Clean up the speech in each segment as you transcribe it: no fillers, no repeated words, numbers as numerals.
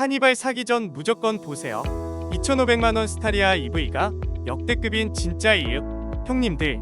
카니발 사기 전 무조건 보세요. 2,500만원 스타리아 EV가 역대급인 진짜이에요. 형님들,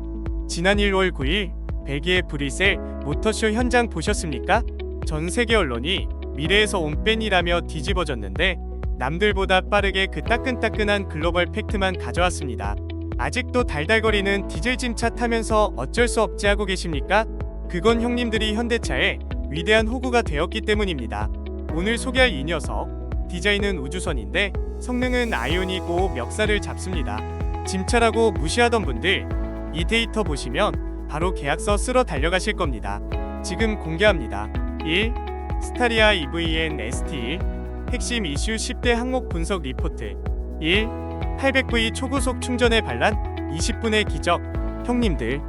지난 1월 9일 벨기에 브뤼셀 모터쇼 현장 보셨습니까? 전 세계 언론이 미래에서 온 뺀이라며 뒤집어졌는데 남들보다 빠르게 그 따끈따끈한 글로벌 팩트만 가져왔습니다. 아직도 달달거리는 디젤짐차 타면서 어쩔 수 없지 하고 계십니까? 그건 형님들이 현대차의 위대한 호구가 되었기 때문입니다. 오늘 소개할 이 녀석, 디자인은 우주선인데 성능은 아이오닉 5 멱살을 잡습니다. 짐차라고 무시하던 분들, 이 데이터 보시면 바로 계약서 쓰러 달려가실 겁니다. 지금 공개합니다. 1. 스타리아 EVN ST1 핵심 이슈 10대 항목 분석 리포트. 1. 800V 초고속 충전의 반란 20분의 기적. 형님들,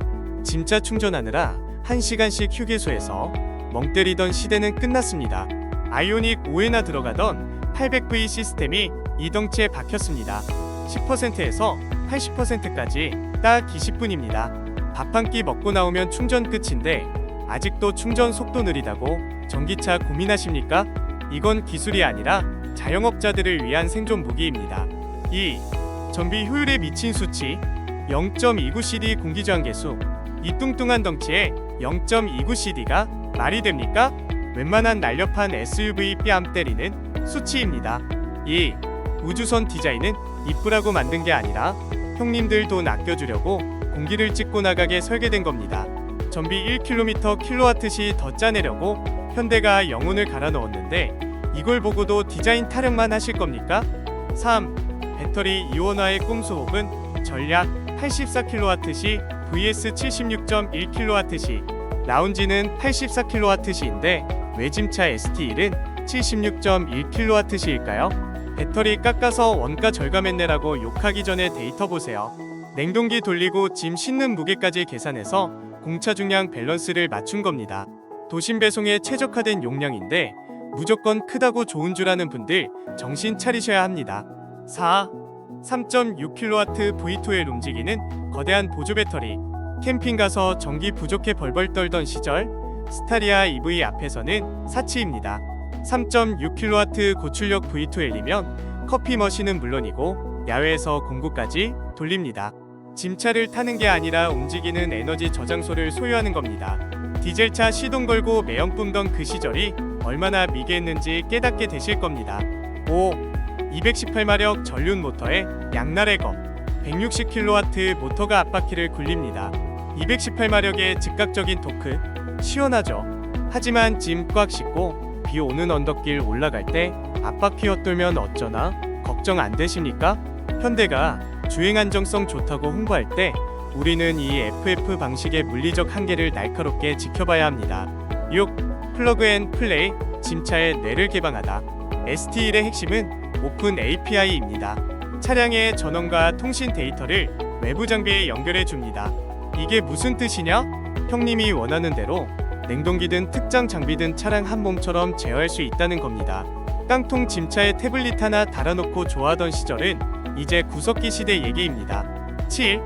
짐차 충전하느라 1시간씩 휴게소에서 멍 때리던 시대는 끝났습니다. 아이오닉 5에나 들어가던 800V 시스템이 이 덩치에 박혔습니다. 10%에서 80%까지 딱 20분입니다. 밥 한 끼 먹고 나오면 충전 끝인데 아직도 충전 속도 느리다고 전기차 고민하십니까? 이건 기술이 아니라 자영업자들을 위한 생존 무기입니다. 2. 전비 효율에 미친 수치 0.29cd 공기저항계수. 이 뚱뚱한 덩치에 0.29cd가 말이 됩니까? 웬만한 날렵한 SUV 뺨 때리는 수치입니다. 2. 우주선 디자인은 이쁘라고 만든 게 아니라 형님들 돈 아껴주려고 공기를 찍고 나가게 설계된 겁니다. 전비 1km kWh 더 짜내려고 현대가 영혼을 갈아 넣었는데 이걸 보고도 디자인 타령만 하실 겁니까? 3. 배터리 이온화의 꼼수홉은 전략 84kWh vs 76.1kWh. 라운지는 84kWh인데 왜 짐차 ST1은 76.1kWh일까요? 배터리 깎아서 원가 절감했네라고 욕하기 전에 데이터 보세요. 냉동기 돌리고 짐 싣는 무게까지 계산해서 공차 중량 밸런스를 맞춘 겁니다. 도심 배송에 최적화된 용량인데 무조건 크다고 좋은 줄 아는 분들 정신 차리셔야 합니다. 4. 3.6kW V2L 움직이는 거대한 보조 배터리. 캠핑 가서 전기 부족해 벌벌 떨던 시절 스타리아 EV 앞에서는 사치입니다. 3.6kW 고출력 V2L이면 커피 머신은 물론이고 야외에서 공구까지 돌립니다. 짐차를 타는 게 아니라 움직이는 에너지 저장소를 소유하는 겁니다. 디젤차 시동 걸고 매연 뿜던 그 시절이 얼마나 미개했는지 깨닫게 되실 겁니다. 5. 218마력 전륜 모터에 양날의 검 160kW 모터가 앞바퀴를 굴립니다. 218마력의 즉각적인 토크 시원하죠. 하지만 짐 꽉 싣고 비 오는 언덕길 올라갈 때 앞바퀴 헛돌면 어쩌나 걱정 안 되십니까? 현대가 주행 안정성 좋다고 홍보할 때 우리는 이 FF 방식의 물리적 한계를 날카롭게 지켜봐야 합니다. 6. 플러그 앤 플레이 짐차의 뇌를 개방하다. ST1의 핵심은 오픈 API입니다. 차량의 전원과 통신 데이터를 외부 장비에 연결해 줍니다. 이게 무슨 뜻이냐? 형님이 원하는 대로 냉동기든 특장 장비든 차량 한 몸처럼 제어할 수 있다는 겁니다. 깡통 짐차에 태블릿 하나 달아놓고 좋아하던 시절은 이제 구석기 시대 얘기입니다. 7.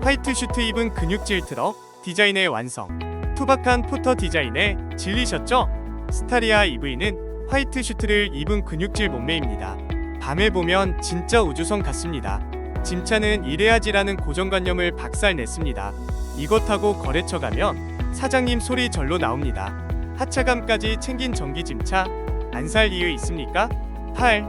화이트 슈트 입은 근육질 트럭 디자인의 완성. 투박한 포터 디자인에 질리셨죠? 스타리아 EV는 화이트 슈트를 입은 근육질 몸매입니다. 밤에 보면 진짜 우주선 같습니다. 짐차는 이래야지라는 고정관념을 박살냈습니다. 이것 타고 거래처 가면 사장님 소리 절로 나옵니다. 하차감까지 챙긴 전기 짐차 안 살 이유 있습니까? 8.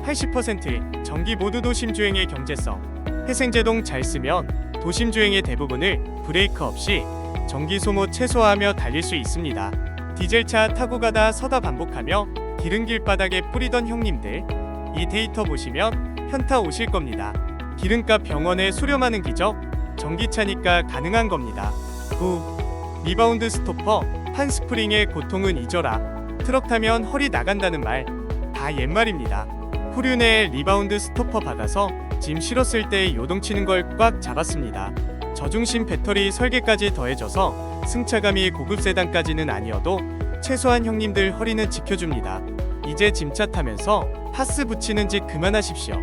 80% 전기 모드 도심 주행의 경제성. 회생제동 잘 쓰면 도심 주행의 대부분을 브레이크 없이 전기 소모 최소화하며 달릴 수 있습니다. 디젤차 타고 가다 서다 반복하며 기름길 바닥에 뿌리던 형님들, 이 데이터 보시면 현타 오실 겁니다. 기름값 병원에 수렴하는 기적, 전기차니까 가능한 겁니다. 9. 리바운드 스토퍼, 판스프링의 고통은 잊어라. 트럭 타면 허리 나간다는 말, 다 옛말입니다. 후륜에 리바운드 스토퍼 박아서 짐 실었을 때 요동치는 걸 꽉 잡았습니다. 저중심 배터리 설계까지 더해져서 승차감이 고급 세단까지는 아니어도 최소한 형님들 허리는 지켜줍니다. 이제 짐차 타면서 파스 붙이는 짓 그만하십시오.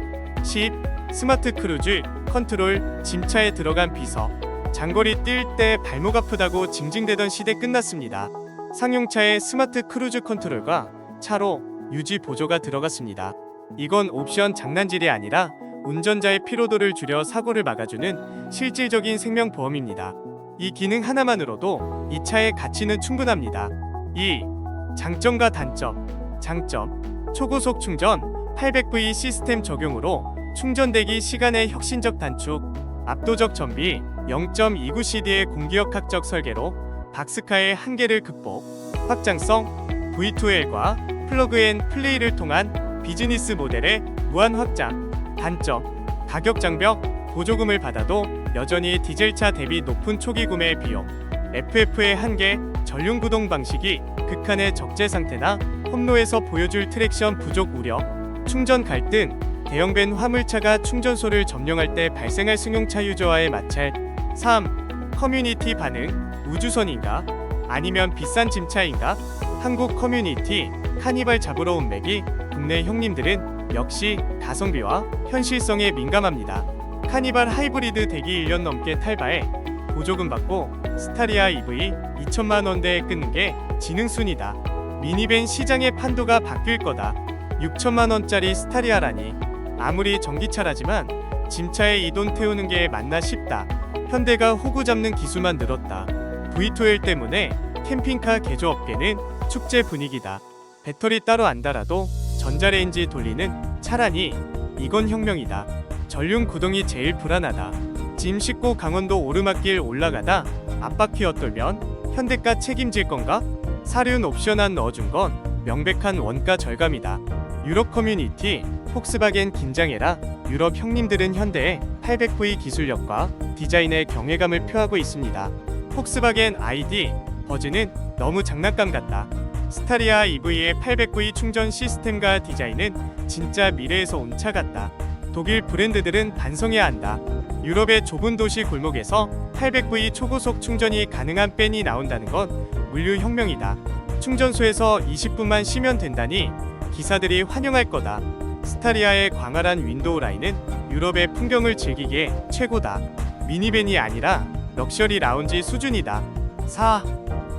10. 스마트 크루즈 컨트롤 짐차에 들어간 비서. 장거리 뛸 때 발목 아프다고 징징대던 시대 끝났습니다. 상용차의 스마트 크루즈 컨트롤과 차로 유지 보조가 들어갔습니다. 이건 옵션 장난질이 아니라 운전자의 피로도를 줄여 사고를 막아주는 실질적인 생명보험입니다. 이 기능 하나만으로도 이 차의 가치는 충분합니다. 2. 장점과 단점. 장점. 초고속 충전 800V 시스템 적용으로 충전대기 시간의 혁신적 단축, 압도적 전비 0.29CD의 공기역학적 설계로 박스카의 한계를 극복, 확장성 V2L과 플러그앤플레이를 통한 비즈니스 모델의 무한 확장. 단점. 가격 장벽. 보조금을 받아도 여전히 디젤차 대비 높은 초기 구매 비용, FF의 한계, 전륜 구동 방식이 극한의 적재 상태나 험로에서 보여줄 트랙션 부족 우려, 충전 갈등, 대형밴 화물차가 충전소를 점령할 때 발생할 승용차 유저와의 마찰. 3. 커뮤니티 반응. 우주선인가? 아니면 비싼 짐차인가? 한국 커뮤니티 카니발 잡으러 온 맥이 국내 형님들은 역시 가성비와 현실성에 민감합니다. 카니발 하이브리드 대기 1년 넘게 탈바해 보조금 받고 스타리아 EV 2천만 원대에 끊는 게 지능순이다. 미니밴 시장의 판도가 바뀔 거다. 6천만 원짜리 스타리아라니. 아무리 전기차라지만 짐차에 이 돈 태우는 게 맞나 싶다. 현대가 호구 잡는 기술만 늘었다. V2L 때문에 캠핑카 개조업계는 축제 분위기다. 배터리 따로 안 달아도 전자레인지 돌리는 차라니 이건 혁명이다. 전륜 구동이 제일 불안하다. 짐 싣고 강원도 오르막길 올라가다 앞바퀴 엇돌면 현대가 책임질 건가? 사륜 옵션 안 넣어준 건 명백한 원가 절감이다. 유럽 커뮤니티 폭스바겐 긴장해라. 유럽 형님들은 현대의 800V 기술력과 디자인의 경외감을 표하고 있습니다. 폭스바겐 ID 버즈는 너무 장난감 같다. 스타리아 EV의 800V 충전 시스템과 디자인은 진짜 미래에서 온 차 같다. 독일 브랜드들은 반성해야 한다. 유럽의 좁은 도시 골목에서 800V 초고속 충전이 가능한 밴이 나온다는 건 물류혁명이다. 충전소에서 20분만 쉬면 된다니 기사들이 환영할 거다. 스타리아의 광활한 윈도우 라인은 유럽의 풍경을 즐기기에 최고다. 미니밴이 아니라 럭셔리 라운지 수준이다. 4.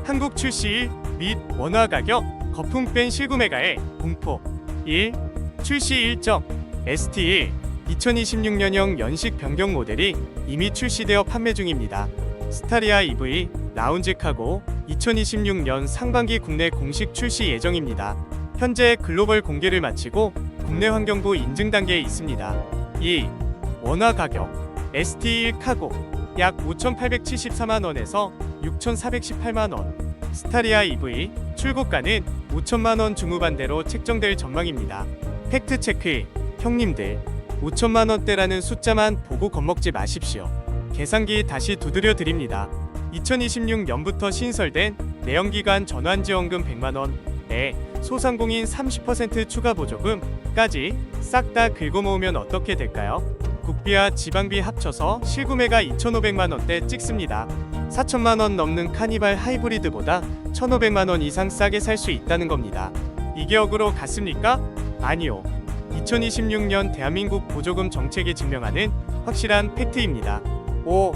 한국 출시 1 및 원화 가격 거품밴 실구매가의 공포. 1. 출시 일정. ST1 2026년형 연식 변경 모델이 이미 출시되어 판매 중입니다. 스타리아 EV 라운지 카고 2026년 상반기 국내 공식 출시 예정입니다. 현재 글로벌 공개를 마치고 국내 환경부 인증 단계에 있습니다. 2. 원화 가격 ST1 카고 약 5,874만원에서 6,418만원. 스타리아 EV 출고가는 5천만원 중후반대로 책정될 전망입니다. 팩트체크. 형님들 5천만원대라는 숫자만 보고 겁먹지 마십시오. 계산기 다시 두드려 드립니다. 2026년부터 신설된 내연기관 전환지원금 100만원에 소상공인 30% 추가 보조금까지 싹 다 긁어모으면 어떻게 될까요? 국비와 지방비 합쳐서 실구매가 2,500만원대 찍습니다. 4천만원 넘는 카니발 하이브리드보다 1,500만원 이상 싸게 살 수 있다는 겁니다. 이게 억으로 갔습니까? 아니요. 2026년 대한민국 보조금 정책이 증명하는 확실한 팩트입니다. 5.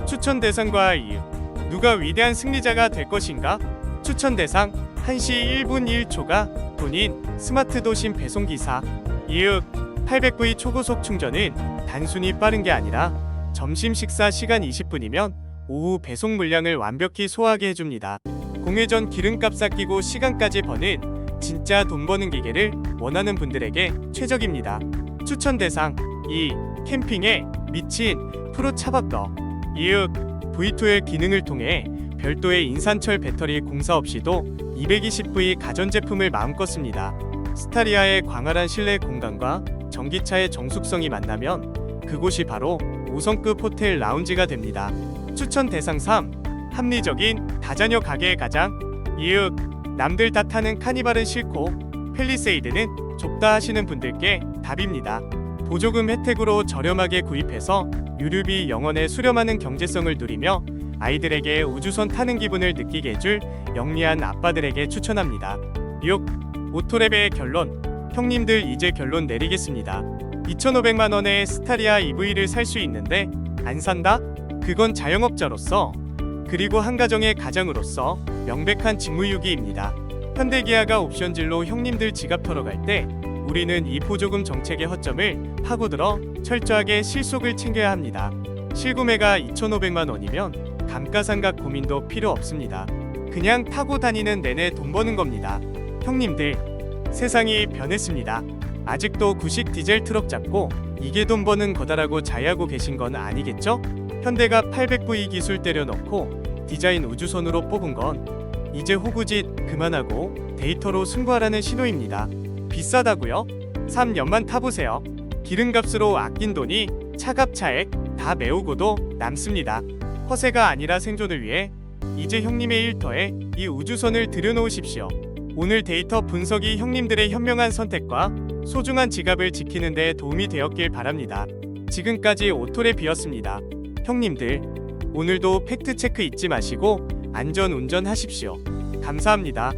추천 대상과 이유. 누가 위대한 승리자가 될 것인가? 추천 대상 1시 1분 1초가 본인 스마트 도심 배송기사. 이윽 800V 초고속 충전은 단순히 빠른 게 아니라 점심 식사 시간 20분이면 오후 배송 물량을 완벽히 소화하게 해줍니다. 공회전 기름값 아끼고 시간까지 버는 진짜 돈 버는 기계를 원하는 분들에게 최적입니다. 추천 대상 2. 캠핑에 미친 프로 차박러. 이윽 V2L 기능을 통해 별도의 인산철 배터리 공사 없이도 220V 가전제품을 마음껏 씁니다. 스타리아의 광활한 실내 공간과 전기차의 정숙성이 만나면 그곳이 바로 5성급 호텔 라운지가 됩니다. 추천 대상 3. 합리적인 다자녀 가게의 가장. 이윽 남들 다 타는 카니발은 싫고 팰리세이드는 좁다 하시는 분들께 답입니다. 보조금 혜택으로 저렴하게 구입해서 유류비 영원에 수렴하는 경제성을 누리며 아이들에게 우주선 타는 기분을 느끼게 해줄 영리한 아빠들에게 추천합니다. 6. 오토랩의 결론. 형님들 이제 결론 내리겠습니다. 2,500만원에 스타리아 EV를 살 수 있는데 안 산다? 그건 자영업자로서 그리고 한 가정의 가장으로서 명백한 직무유기입니다. 현대기아가 옵션질로 형님들 지갑 털어 갈 때 우리는 이 보조금 정책의 허점을 파고들어 철저하게 실속을 챙겨야 합니다. 실구매가 2,500만 원이면 감가상각 고민도 필요 없습니다. 그냥 타고 다니는 내내 돈 버는 겁니다. 형님들, 세상이 변했습니다. 아직도 구식 디젤 트럭 잡고 이게 돈 버는 거다라고 자의하고 계신 건 아니겠죠? 현대가 800V 기술 때려넣고 디자인 우주선으로 뽑은 건 이제 호구짓 그만하고 데이터로 승부하라는 신호입니다. 비싸다고요? 3년만 타보세요. 기름값으로 아낀 돈이 차값 차액 다 메우고도 남습니다. 허세가 아니라 생존을 위해 이제 형님의 일터에 이 우주선을 들여놓으십시오. 오늘 데이터 분석이 형님들의 현명한 선택과 소중한 지갑을 지키는 데 도움이 되었길 바랍니다. 지금까지 오토랩이었습니다. 형님들, 오늘도 팩트체크 잊지 마시고 안전 운전하십시오. 감사합니다.